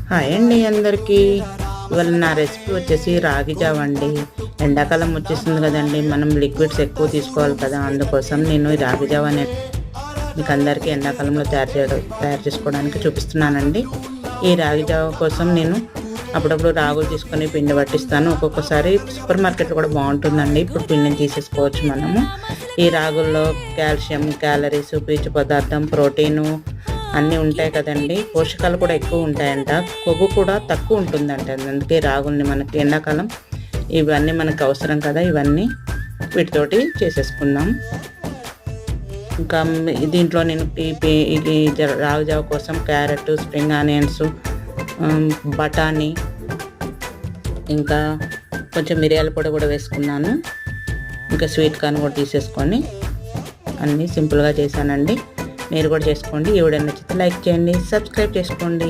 Hi అండి అందరికీ. ఇవాళ నా రెసిపీ వచ్చేసి రాగి జావ అండి. ఎండాకాలం వచ్చేసింది కదండి, మనం లిక్విడ్స్ ఎక్కువ తీసుకోవాలి కదా, అందుకోసం నేను ఈ రాగి జావ మీకు అందరికీ ఎండాకాలంలో తయారు చేసుకోవడానికి చూపిస్తున్నానండి. ఈ రాగి జావ కోసం నేను అప్పుడప్పుడు రాగులు తీసుకొని పిండి పట్టిస్తాను. ఒక్కొక్కసారి సూపర్ మార్కెట్లో కూడా బాగుంటుందండి. ఇప్పుడు పిండిని తీసేసుకోవచ్చు మనము. ఈ రాగుల్లో కాల్షియం, క్యాలరీస్, పీచు పదార్థం, ప్రోటీను అన్నీ ఉంటాయి కదండి. పోషకాలు కూడా ఎక్కువ ఉంటాయంట, కొవ్వు కూడా తక్కువ ఉంటుందంట. అందుకే రాగుల్ని మనకి ఎండాకాలం ఇవన్నీ మనకు అవసరం కదా, ఇవన్నీ వీటితోటి చేసేసుకుందాం. ఇంకా దీంట్లో నేను ఈ రాగి జావ కోసం క్యారెట్, స్ప్రింగ్ ఆనియన్స్, బఠానీ, ఇంకా కొంచెం మిరియాల పొడి కూడా వేసుకున్నాను. ఇంకా స్వీట్ కార్న్ కూడా తీసేసుకొని అన్నీ సింపుల్గా చేశానండి. మీరు కూడా చేసుకోండి. ఈ వీడియో నచ్చితే లైక్ చేయండి, సబ్స్క్రైబ్ చేసుకోండి.